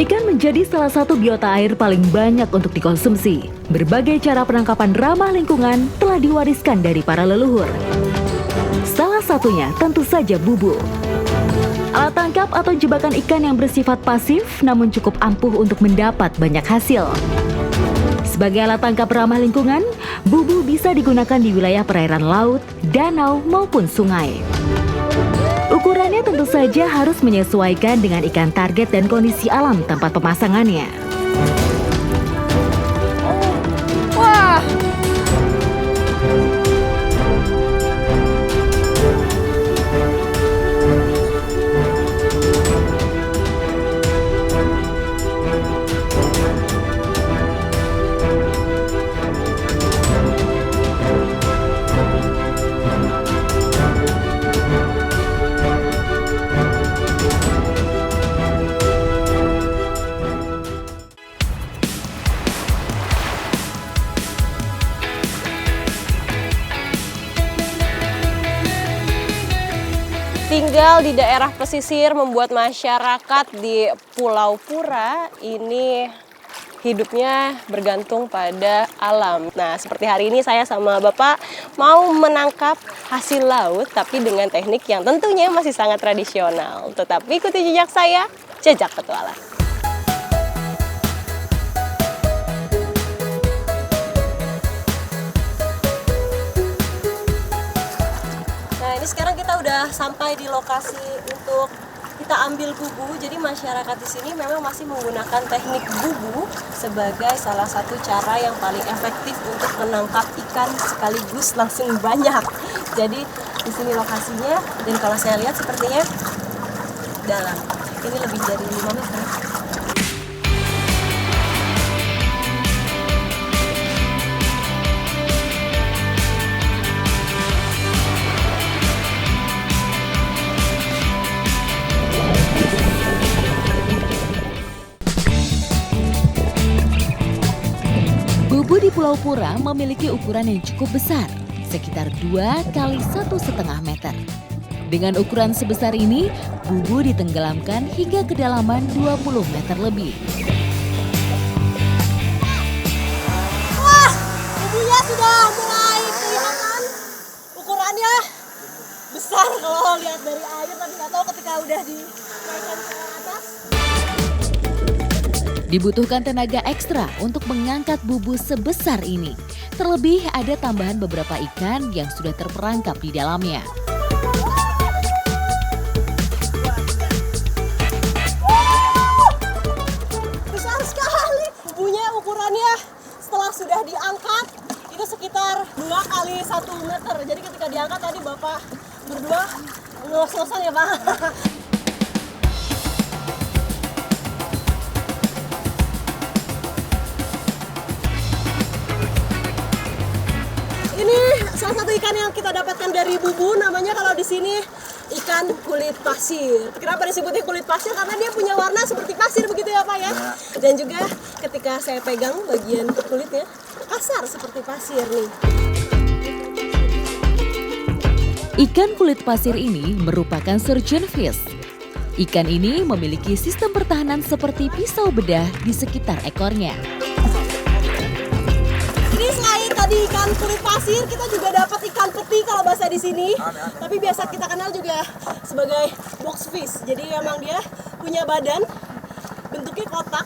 Ikan menjadi salah satu biota air paling banyak untuk dikonsumsi. Berbagai cara penangkapan ramah lingkungan telah diwariskan dari para leluhur. Salah satunya tentu saja bubu. Alat tangkap atau jebakan ikan yang bersifat pasif namun cukup ampuh untuk mendapat banyak hasil. Sebagai alat tangkap ramah lingkungan, bubu bisa digunakan di wilayah perairan laut, danau maupun sungai. Ukurannya tentu saja harus menyesuaikan dengan ikan target dan kondisi alam tempat pemasangannya. Wah! Tinggal di daerah pesisir membuat masyarakat di Pulau Pura ini hidupnya bergantung pada alam. Nah, seperti hari ini saya sama Bapak mau menangkap hasil laut tapi dengan teknik yang tentunya masih sangat tradisional. Tetapi ikuti jejak saya, Jejak Petualang. Ini sekarang kita udah sampai di lokasi untuk kita ambil bubu. Jadi masyarakat di sini memang masih menggunakan teknik bubu sebagai salah satu cara yang paling efektif untuk menangkap ikan sekaligus langsung banyak. Jadi di sini lokasinya, dan kalau saya lihat sepertinya dalam. Ini lebih dari 5 meter. Bubu di Pulau Pura memiliki ukuran yang cukup besar, sekitar 2 kali 1,5 meter. Dengan ukuran sebesar ini, bubu ditenggelamkan hingga kedalaman 20 meter lebih. Wah, bubunya sudah mulai kelihatan. Ukurannya besar kalau lihat dari air, tapi nggak tahu ketika udah dinaikkan ke atas. Dibutuhkan tenaga ekstra untuk mengangkat bubu sebesar ini. Terlebih ada tambahan beberapa ikan yang sudah terperangkap di dalamnya. Besar sekali. Bubunya ukurannya setelah sudah diangkat itu sekitar 2 kali 1 meter. Jadi ketika diangkat tadi Bapak berdua ngos-ngosan ya Pak. Salah satu ikan yang kita dapatkan dari bubu, namanya kalau di sini ikan kulit pasir. Kenapa disebutnya kulit pasir? Karena dia punya warna seperti pasir begitu ya Pak ya. Dan juga ketika saya pegang bagian kulitnya kasar seperti pasir nih. Ikan kulit pasir ini merupakan surgeonfish. Ikan ini memiliki sistem pertahanan seperti pisau bedah di sekitar ekornya. Ini selain tadi ikan kulit pasir, kita juga dapat ikan peti kalau bahasa di sini. Tapi biasa kita kenal juga sebagai boxfish. Jadi memang dia punya badan, bentuknya kotak.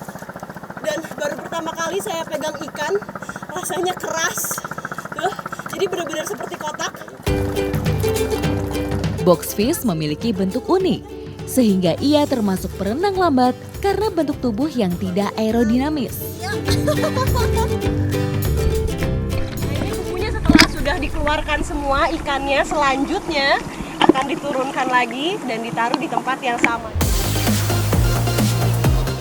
Dan baru pertama kali saya pegang ikan, rasanya keras. Tuh, jadi benar-benar seperti kotak. Boxfish memiliki bentuk unik, sehingga ia termasuk perenang lambat karena bentuk tubuh yang tidak aerodinamis. Sudah dikeluarkan semua ikannya, selanjutnya akan diturunkan lagi dan ditaruh di tempat yang sama.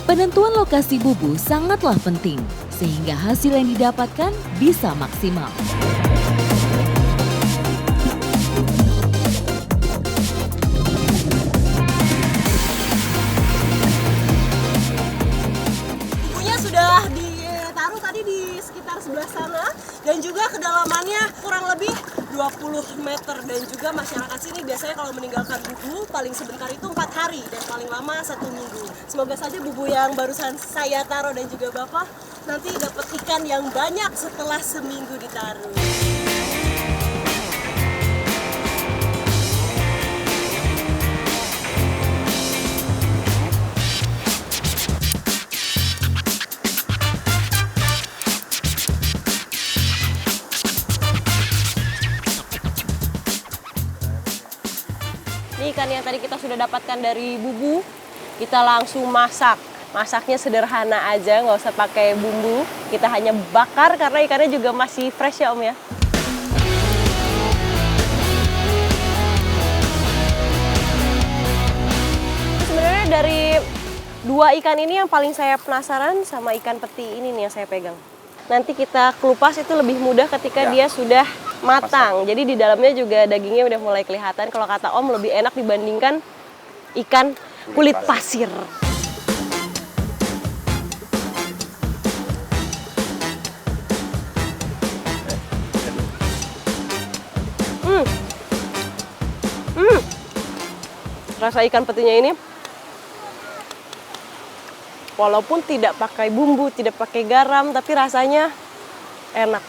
Penentuan lokasi bubu sangatlah penting, sehingga hasil yang didapatkan bisa maksimal. Bubunya sudah ditaruh tadi di sekitar sebelah sana, dan juga kedalamannya kurang lebih 20 20 meter. Dan juga masyarakat sini biasanya kalau meninggalkan bubu paling sebentar itu 4 hari dan paling lama 1 minggu. Semoga saja bubu yang barusan saya taruh dan juga Bapak nanti dapat ikan yang banyak setelah seminggu ditaruh. Ini ikan yang tadi kita sudah dapatkan dari bubu, kita langsung masak. Masaknya sederhana aja, nggak usah pakai bumbu. Kita hanya bakar karena ikannya juga masih fresh ya Om ya. Sebenarnya dari dua ikan ini yang paling saya penasaran sama ikan peti ini nih yang saya pegang. Nanti kita kelupas itu lebih mudah ketika dia sudah matang. Jadi di dalamnya juga dagingnya udah mulai kelihatan. Kalau kata Om lebih enak dibandingkan ikan kulit pasir. Rasa ikan petinya ini walaupun tidak pakai bumbu, tidak pakai garam, tapi rasanya enak.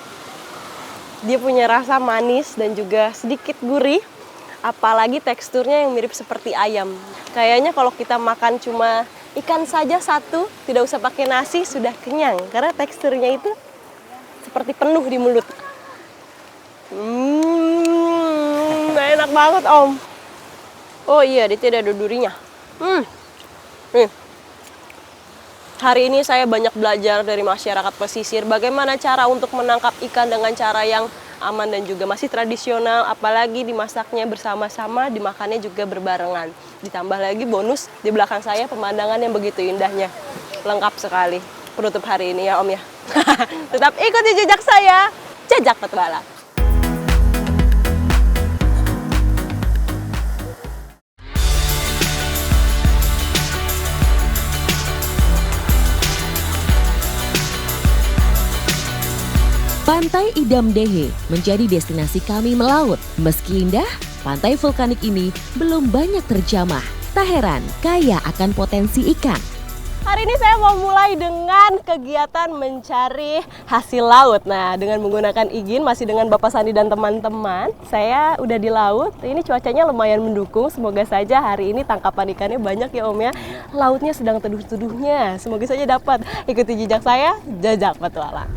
Dia punya rasa manis dan juga sedikit gurih, apalagi teksturnya yang mirip seperti ayam. Kayaknya kalau kita makan cuma ikan saja satu, tidak usah pakai nasi, sudah kenyang. Karena teksturnya itu seperti penuh di mulut. Enak banget Om. Oh iya, dia tidak ada durinya. Nih. Hari ini saya banyak belajar dari masyarakat pesisir bagaimana cara untuk menangkap ikan dengan cara yang aman dan juga masih tradisional, apalagi dimasaknya bersama-sama, dimakannya juga berbarengan. Ditambah lagi bonus di belakang saya pemandangan yang begitu indahnya. Lengkap sekali penutup hari ini ya Om ya. Tetap ikuti jejak saya, Jejak Petualang. Pantai Idam Dehe menjadi destinasi kami melaut. Meski indah, pantai vulkanik ini belum banyak terjamah. Tak heran, kaya akan potensi ikan. Hari ini saya mau mulai dengan kegiatan mencari hasil laut. Nah, dengan menggunakan igin, masih dengan Bapak Sandi dan teman-teman. Saya udah di laut, ini cuacanya lumayan mendukung. Semoga saja hari ini tangkapan ikannya banyak ya Om ya. Lautnya sedang teduh-teduhnya, semoga saja dapat. Ikuti jejak saya, Jejak Petualang.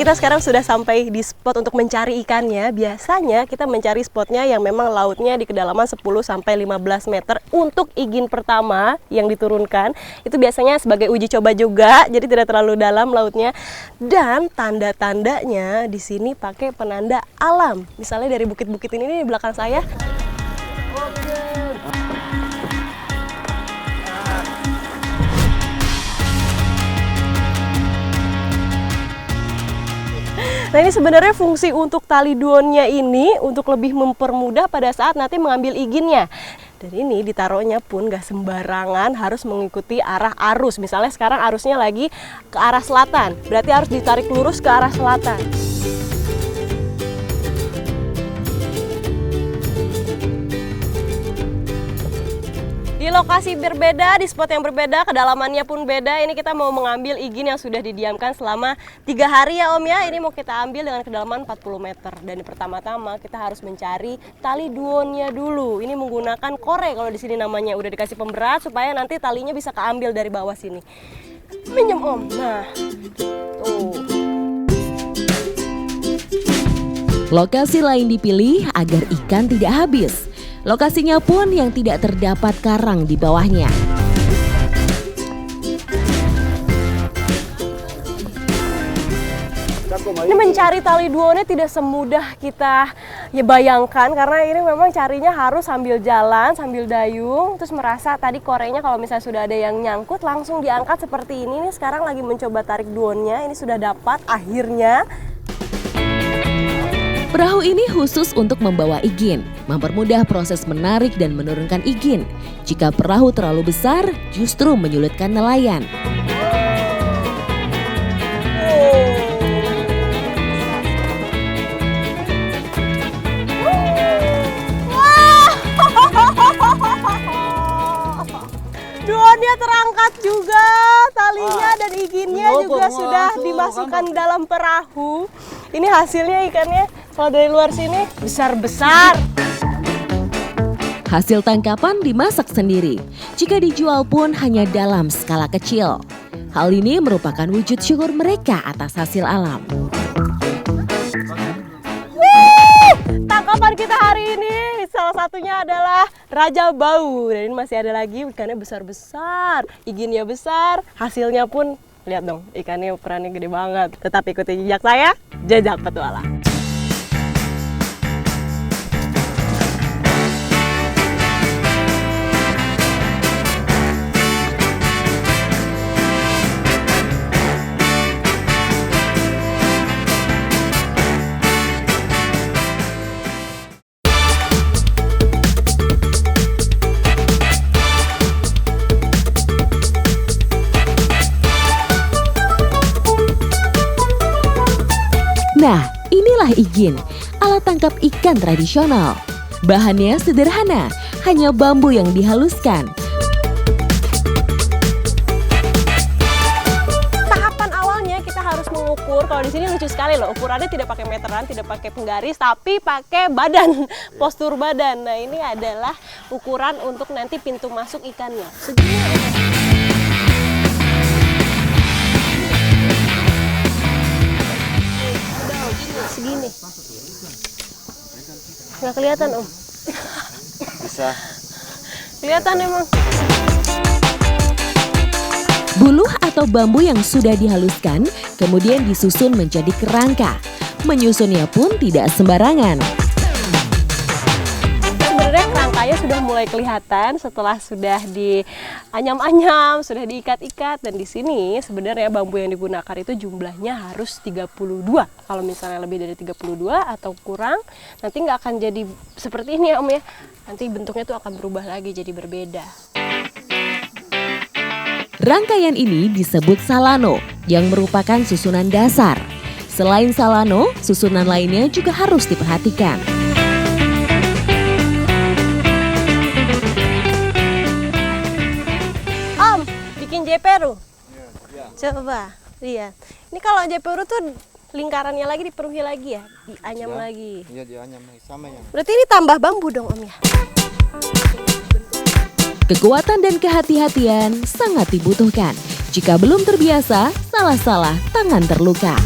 Kita sekarang sudah sampai di spot untuk mencari ikannya. Biasanya kita mencari spotnya yang memang lautnya di kedalaman 10-15 meter. Untuk igin pertama yang diturunkan, itu biasanya sebagai uji coba juga, jadi tidak terlalu dalam lautnya. Dan tanda-tandanya di sini pakai penanda alam. Misalnya dari bukit-bukit ini di belakang saya. Nah ini sebenarnya fungsi untuk tali duonnya ini untuk lebih mempermudah pada saat nanti mengambil iginnya. Dan ini ditaruhnya pun gak sembarangan, harus mengikuti arah arus. Misalnya sekarang arusnya lagi ke arah selatan, berarti harus ditarik lurus ke arah selatan. Di lokasi berbeda, di spot yang berbeda, kedalamannya pun beda. Ini kita mau mengambil igin yang sudah didiamkan selama 3 hari ya Om ya. Ini mau kita ambil dengan kedalaman 40 meter. Dan pertama-tama kita harus mencari tali duonnya dulu. Ini menggunakan kore kalau di sini namanya. Udah dikasih pemberat supaya nanti talinya bisa keambil dari bawah sini. Minjem Om. Nah, tuh. Lokasi lain dipilih agar ikan tidak habis. Lokasinya pun yang tidak terdapat karang di bawahnya. Ini mencari tali duonnya tidak semudah kita bayangkan, karena ini memang carinya harus sambil jalan, sambil dayung, terus merasa tadi korenya kalau misalnya sudah ada yang nyangkut langsung diangkat seperti ini. Ini sekarang lagi mencoba tarik duonnya, ini sudah dapat akhirnya. Perahu ini khusus untuk membawa igin, mempermudah proses menarik dan menurunkan igin. Jika perahu terlalu besar, justru menyulitkan nelayan. Duonnya terangkat juga, talinya dan iginnya juga sudah dimasukkan dalam perahu. Ini hasilnya ikannya, kalau dari luar sini besar-besar. Hasil tangkapan dimasak sendiri. Jika dijual pun hanya dalam skala kecil. Hal ini merupakan wujud syukur mereka atas hasil alam. Tangkapan kita hari ini salah satunya adalah Raja Bau. Dan ini masih ada lagi, ikannya besar-besar, iginnya besar, hasilnya pun lihat dong, ikannya ukurannya gede banget. Tetap ikuti jejak saya, Jejak Petualang. Nah, inilah igin, alat tangkap ikan tradisional. Bahannya sederhana, hanya bambu yang dihaluskan. Tahapan awalnya kita harus mengukur. Kalau di sini lucu sekali loh, ukurannya tidak pakai meteran, tidak pakai penggaris, tapi pakai badan, postur badan. Nah, ini adalah ukuran untuk nanti pintu masuk ikannya. Segini. Nggak kelihatan, Om? Bisa. Kelihatan emang. Buluh atau bambu yang sudah dihaluskan kemudian disusun menjadi kerangka. Menyusunnya pun tidak sembarangan. Sebenarnya kerangkanya sudah mulai kelihatan setelah sudah dianyam-anyam, sudah diikat-ikat. Dan di sini sebenarnya bambu yang digunakan itu jumlahnya harus 32. Kalau misalnya lebih dari 32 atau kurang, nanti nggak akan jadi seperti ini ya, Om ya. Nanti bentuknya tuh akan berubah lagi jadi berbeda. Rangkaian ini disebut salano, yang merupakan susunan dasar. Selain salano, susunan lainnya juga harus diperhatikan. Om, bikin jeperu. Coba, lihat. Ini kalau jeperu tuh lingkarannya lagi dipenuhi lagi ya, dianyam lagi. Iya, dianyam lagi sama yang. Berarti ini tambah bambu dong, Om ya? Kekuatan dan kehati-hatian sangat dibutuhkan. Jika belum terbiasa, salah-salah tangan terluka.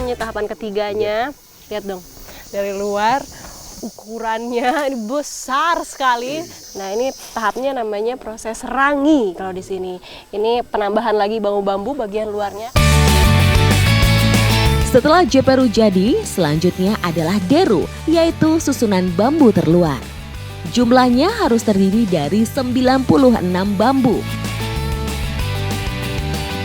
Ini tahapan ketiganya. Lihat dong, dari luar ukurannya ini besar sekali. Nah, ini tahapnya namanya proses rangi kalau di sini. Ini penambahan lagi bambu-bambu bagian luarnya. Setelah jeperu jadi, selanjutnya adalah deru, yaitu susunan bambu terluar. Jumlahnya harus terdiri dari 96 bambu.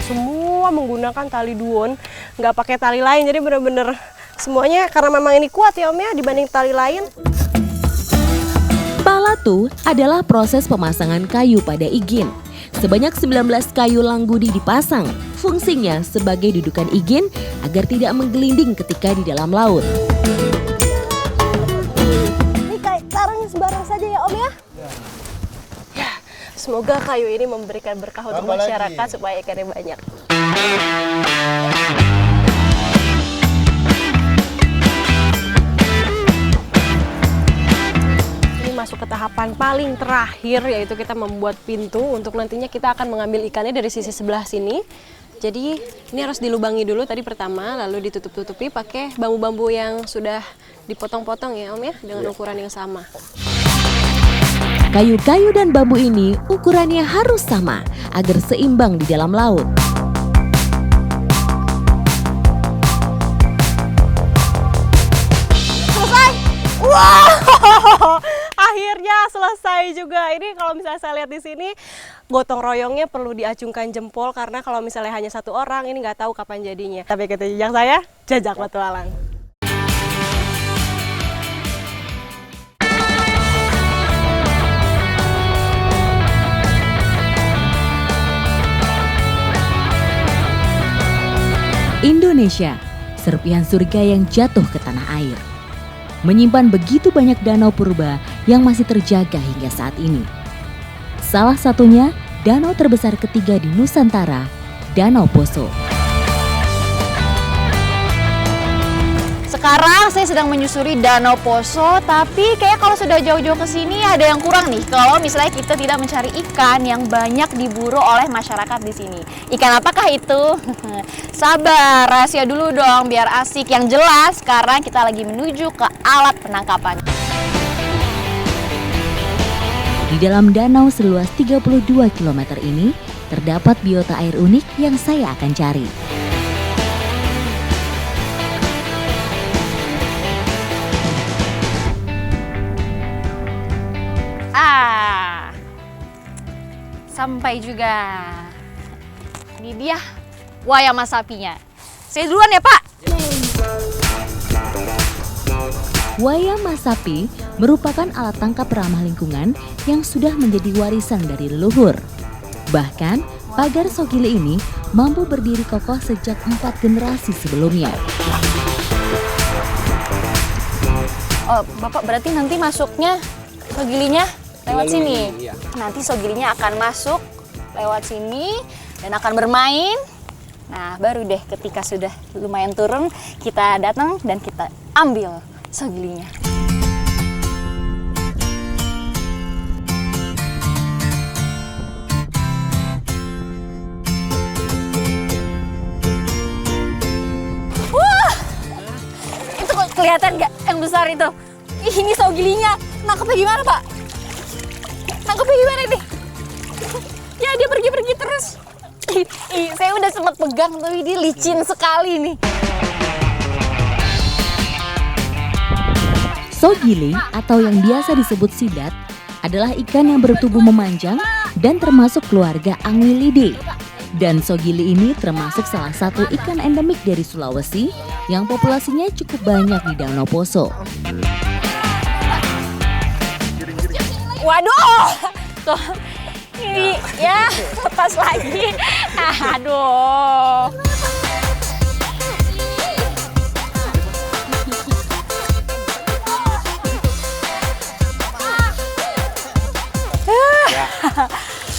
Semua menggunakan tali duon, nggak pakai tali lain. Jadi bener-bener semuanya karena memang ini kuat ya, Om ya, dibanding tali lain. Palatu adalah proses pemasangan kayu pada igin. Sebanyak 19 kayu langgudi dipasang. Fungsinya sebagai dudukan igin agar tidak menggelinding ketika di dalam laut. Ini kayak taruhnya sembarang saja ya, Om ya? Ya, semoga kayu ini memberikan berkah untuk Tambah masyarakat lagi. supaya ikannya banyak. Masuk ke tahapan paling terakhir, yaitu kita membuat pintu untuk nantinya kita akan mengambil ikannya dari sisi sebelah sini. Jadi ini harus dilubangi dulu tadi pertama, lalu ditutup-tutupi pakai bambu-bambu yang sudah dipotong-potong ya, Om ya, dengan ukuran yang sama. Kayu-kayu dan bambu ini ukurannya harus sama agar seimbang di dalam laut. Selesai! Wow! Akhirnya selesai juga. Ini kalau misalnya saya lihat di sini gotong royongnya perlu diacungkan jempol, karena kalau misalnya hanya satu orang ini nggak tahu kapan jadinya. Tapi ikuti jejak saya, jejak petualang. Indonesia, serpihan surga yang jatuh ke tanah air. Menyimpan begitu banyak danau purba yang masih terjaga hingga saat ini. Salah satunya, danau terbesar ketiga di Nusantara, Danau Poso. Sekarang saya sedang menyusuri Danau Poso, tapi kayak kalau sudah jauh-jauh ke sini ada yang kurang nih. Kalau misalnya kita tidak mencari ikan yang banyak diburu oleh masyarakat di sini. Ikan apakah itu? Sabar, rahasia dulu dong biar asik. Yang jelas sekarang kita lagi menuju ke alat penangkapan. Di dalam danau seluas 32 km ini, terdapat biota air unik yang saya akan cari. Sampai juga. Ini dia wayama sapinya. Saya duluan ya, Pak. Wayama sapi merupakan alat tangkap ramah lingkungan yang sudah menjadi warisan dari leluhur. Bahkan, pagar Sogili ini mampu berdiri kokoh sejak 4 generasi sebelumnya. Oh, Bapak berarti nanti masuknya Sogilinya lewat sini. Iya. Nanti Sogilinya akan masuk lewat sini dan akan bermain. Nah, baru deh ketika sudah lumayan turun, kita datang dan kita ambil Sogilinya. Wah! Itu kok kelihatan nggak yang besar itu? Ih, ini Sogilinya. Nangkepnya gimana, Pak? Nangkepnya gimana nih? Ya, dia pergi-pergi terus. Saya udah sempat pegang, tapi dia licin sekali nih. Sogili atau yang biasa disebut sidat adalah ikan yang bertubuh memanjang dan termasuk keluarga Anguillidae. Dan Sogili ini termasuk salah satu ikan endemik dari Sulawesi yang populasinya cukup banyak di Danau Poso. Waduh! Tuh, ini ya lepas lagi. Aduh.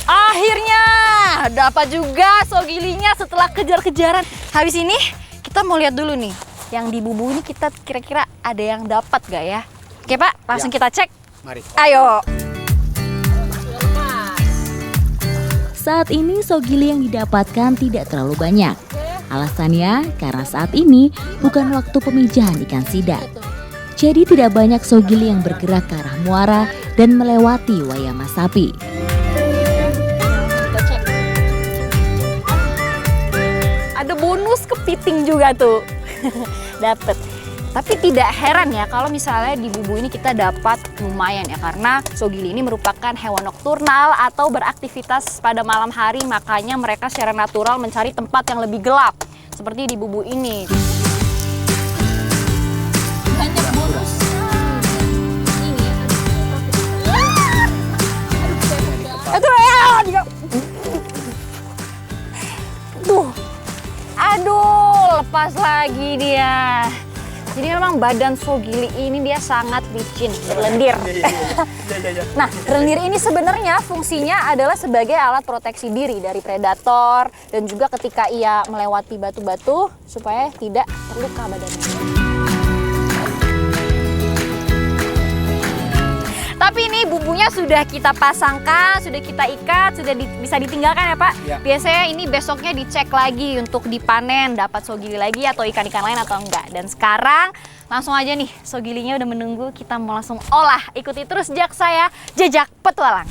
Akhirnya dapat juga Sogilinya setelah kejar-kejaran. Habis ini kita mau lihat dulu nih, yang di bubu ini kita kira-kira ada yang dapat gak ya? Oke Pak, langsung kita cek. Mari. Ayo. Saat ini Sogili yang didapatkan tidak terlalu banyak. Alasannya karena saat ini bukan waktu pemijahan ikan sidat. Jadi tidak banyak Sogili yang bergerak ke arah muara dan melewati wayama sapi. Kita cek. Ada bonus kepiting juga tuh. Dapet. Tapi tidak heran ya kalau misalnya di bubu ini kita dapat lumayan ya, karena Sogili ini merupakan hewan nokturnal atau beraktivitas pada malam hari, makanya mereka secara natural mencari tempat yang lebih gelap seperti di bubu ini. Banyak bonus. Aduh, lepas lagi dia. Jadi memang badan Sogili ini dia sangat licin, berlendir. Nah, berlendir ini sebenarnya fungsinya adalah sebagai alat proteksi diri dari predator dan juga ketika ia melewati batu-batu supaya tidak terluka badannya. Tapi ini bumbunya sudah kita pasangkan, sudah kita ikat, sudah bisa ditinggalkan ya Pak? Ya. Biasanya ini besoknya dicek lagi untuk dipanen, dapat Sogili lagi atau ikan-ikan lain atau enggak. Dan sekarang langsung aja nih, Sogilinya udah menunggu, kita mau langsung olah. Ikuti terus jejak saya, jejak petualang.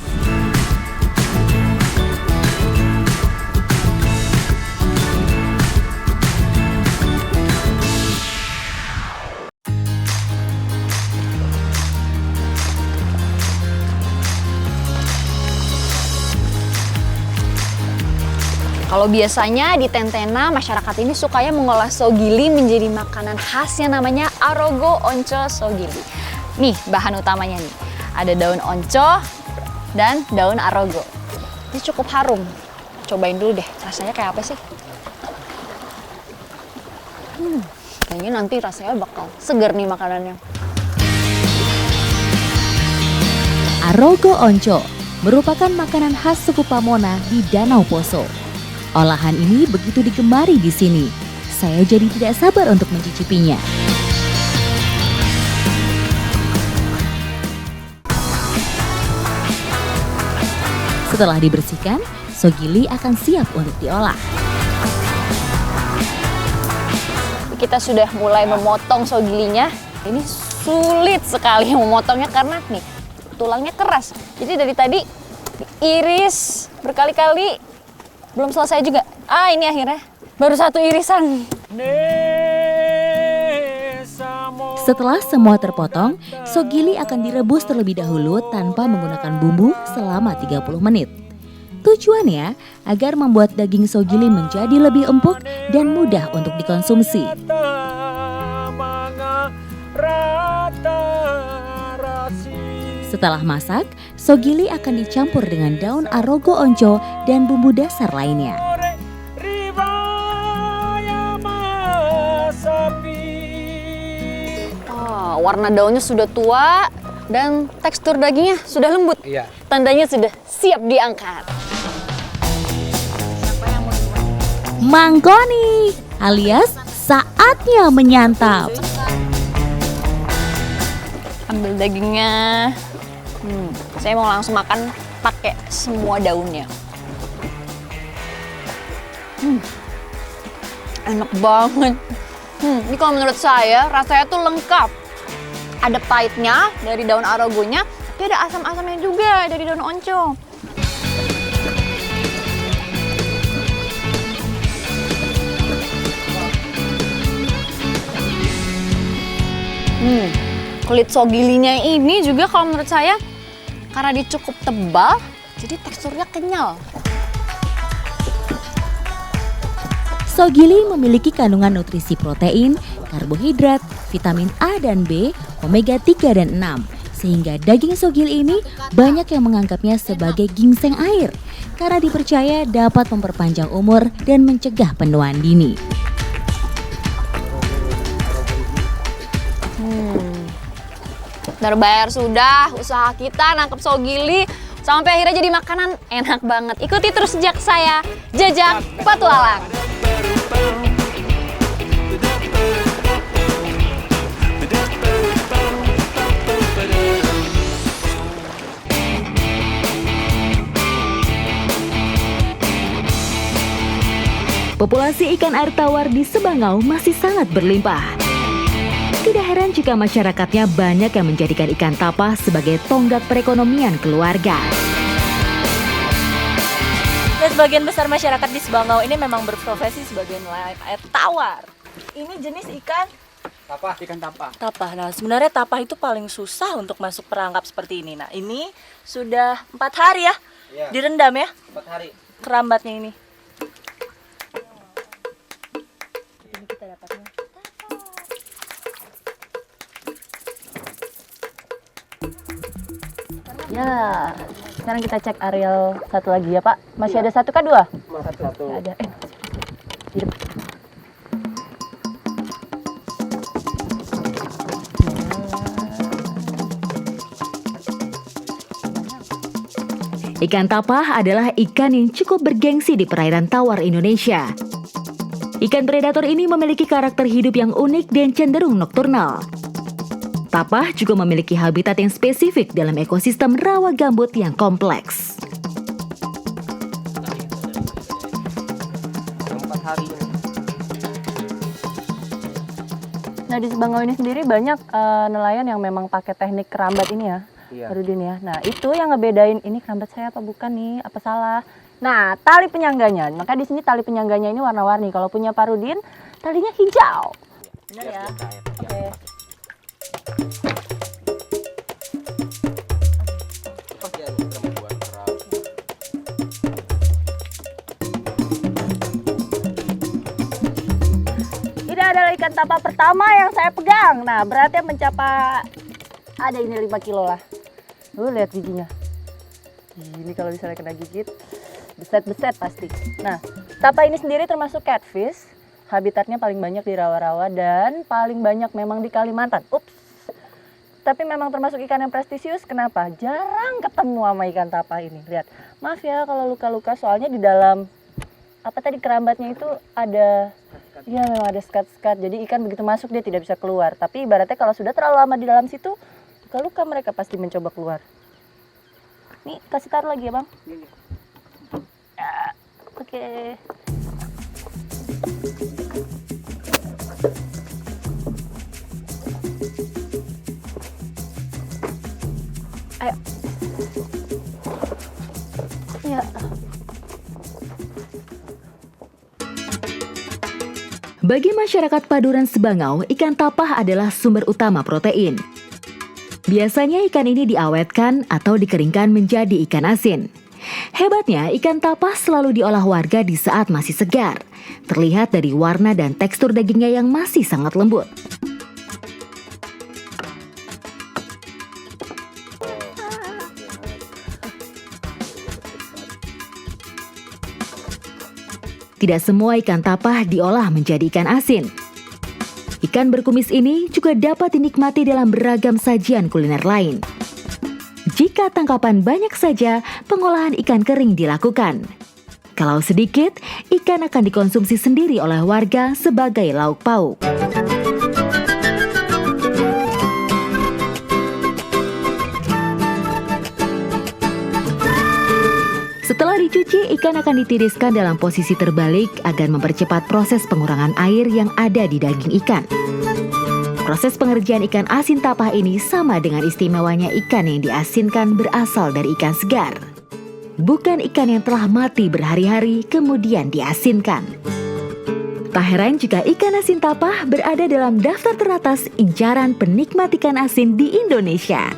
Kalau biasanya di Tentena, masyarakat ini sukanya mengolah sogili menjadi makanan khas yang namanya arogo onco sogili. Nih bahan utamanya nih, ada daun onco dan daun arogo. Ini cukup harum. Cobain dulu deh, rasanya kayak apa sih? Kayaknya nanti rasanya bakal seger nih makanannya. Arogo onco merupakan makanan khas suku Pamona di Danau Poso. Olahan ini begitu digemari di sini. Saya jadi tidak sabar untuk mencicipinya. Setelah dibersihkan, sogili akan siap untuk diolah. Kita sudah mulai memotong sogilinya. Ini sulit sekali memotongnya karena nih tulangnya keras. Jadi dari tadi iris berkali-kali belum selesai juga. Ini akhirnya baru satu irisan. Setelah semua terpotong, sogili akan direbus terlebih dahulu tanpa menggunakan bumbu selama 30 menit. Tujuannya agar membuat daging sogili menjadi lebih empuk dan mudah untuk dikonsumsi. Setelah masak, sogili akan dicampur dengan daun arogo onco dan bumbu dasar lainnya. Warna daunnya sudah tua dan tekstur dagingnya sudah lembut. Iya. Tandanya sudah siap diangkat. Mangkoni alias saatnya menyantap. Ambil dagingnya. Saya mau langsung makan pakai semua daunnya. Enak banget. Ini kalau menurut saya rasanya tuh lengkap. Ada pahitnya dari daun arogonya, tapi ada asam-asamnya juga dari daun onco. Kulit sogilinya ini juga kalau menurut saya karena dia cukup tebal, jadi teksturnya kenyal. Sogili memiliki kandungan nutrisi protein, karbohidrat, vitamin A dan B, omega 3 dan 6. Sehingga daging sogili ini banyak yang menganggapnya sebagai ginseng air karena dipercaya dapat memperpanjang umur dan mencegah penuaan dini. Terbayar sudah usaha kita nangkep sogili sampai akhirnya jadi makanan enak banget. Ikuti terus jejak saya, Jejak Petualang. Populasi ikan air tawar di Sebangau masih sangat berlimpah. Tidak heran jika masyarakatnya banyak yang menjadikan ikan tapah sebagai tonggak perekonomian keluarga. Dan sebagian besar masyarakat di Sebangau ini memang berprofesi sebagai nelayan air tawar. Ini jenis ikan Tapah, ikan tapah. tapah. Nah, sebenarnya tapah itu paling susah untuk masuk perangkap seperti ini. Nah, ini sudah 4 hari ya, Iya. direndam ya, 4 hari. kerambatnya ini. Ini kita dapatnya. Ya, sekarang kita cek areal satu lagi ya Pak. Masih ada satu kah dua? Satu. Nggak ada. Di depan. Ikan tapah adalah ikan yang cukup bergengsi di perairan tawar Indonesia. Ikan predator ini memiliki karakter hidup yang unik dan cenderung nokturnal. Tapah juga memiliki habitat yang spesifik dalam ekosistem rawa gambut yang kompleks. 4 hari. Nah di Sebangau ini sendiri banyak nelayan yang memang pakai teknik kerambat ini ya, Iya. Rudin ya. Nah itu yang ngebedain ini kerambat saya apa bukan nih, apa salah. Nah tali penyangganya, maka di sini tali penyangganya ini warna-warni. Kalau punya Pak Rudin, talinya hijau. Benar ya? Oke. adalah ikan tapa pertama yang saya pegang. Nah, beratnya mencapai ada ini 5 kilo lah. Lu lihat giginya. Ini kalau misalnya kena gigit, beset-beset pasti. Nah, tapa ini sendiri termasuk catfish. Habitatnya paling banyak di rawa-rawa dan paling banyak memang di Kalimantan. Ups. Tapi memang termasuk ikan yang prestisius. Kenapa? Jarang ketemu sama ikan tapa ini. Lihat. Maaf ya kalau luka-luka, soalnya di dalam apa tadi kerambatnya itu ada, ya memang ada skat-skat. Jadi ikan begitu masuk dia tidak bisa keluar. Tapi ibaratnya kalau sudah terlalu lama di dalam situ, luka-luka mereka pasti mencoba keluar. Nih, kasih taruh lagi ya bang. Ya, oke. Ayo. Ya. Bagi masyarakat Paduran Sebangau, ikan tapah adalah sumber utama protein. Biasanya ikan ini diawetkan atau dikeringkan menjadi ikan asin. Hebatnya, ikan tapah selalu diolah warga di saat masih segar. Terlihat dari warna dan tekstur dagingnya yang masih sangat lembut. Tidak semua ikan tapah diolah menjadi ikan asin. Ikan berkumis ini juga dapat dinikmati dalam beragam sajian kuliner lain. Jika tangkapan banyak saja, pengolahan ikan kering dilakukan. Kalau sedikit, ikan akan dikonsumsi sendiri oleh warga sebagai lauk pauk. Setelah dicuci, ikan akan ditiriskan dalam posisi terbalik agar mempercepat proses pengurangan air yang ada di daging ikan. Proses pengerjaan ikan asin tapah ini sama dengan istimewanya ikan yang diasinkan berasal dari ikan segar. Bukan ikan yang telah mati berhari-hari kemudian diasinkan. Tak heran jika ikan asin tapah berada dalam daftar teratas incaran penikmat ikan asin di Indonesia.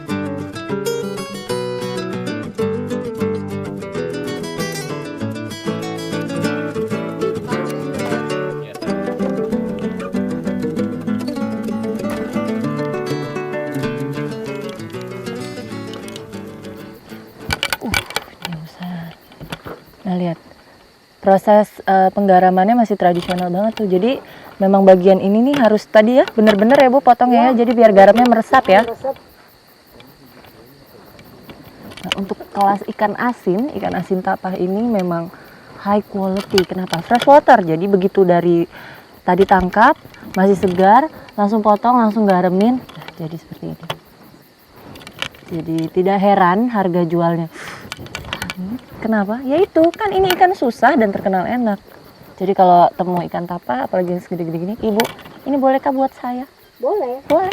Nah lihat, proses penggaramannya masih tradisional banget tuh. Jadi memang bagian ini nih harus tadi ya, bener-bener ya Bu potongnya ya. Jadi biar garamnya meresap ya. Nah, untuk kelas ikan asin tapah ini memang high quality. Kenapa? Fresh water. Jadi begitu dari tadi tangkap, masih segar, langsung potong, langsung garemin. Nah, jadi seperti ini. Jadi tidak heran harga jualnya. Kenapa? Ya itu, kan ini ikan susah dan terkenal enak. Jadi kalau temu ikan tapa, apalagi yang segede-gede gini, Ibu, ini bolehkah buat saya? Boleh. Boleh.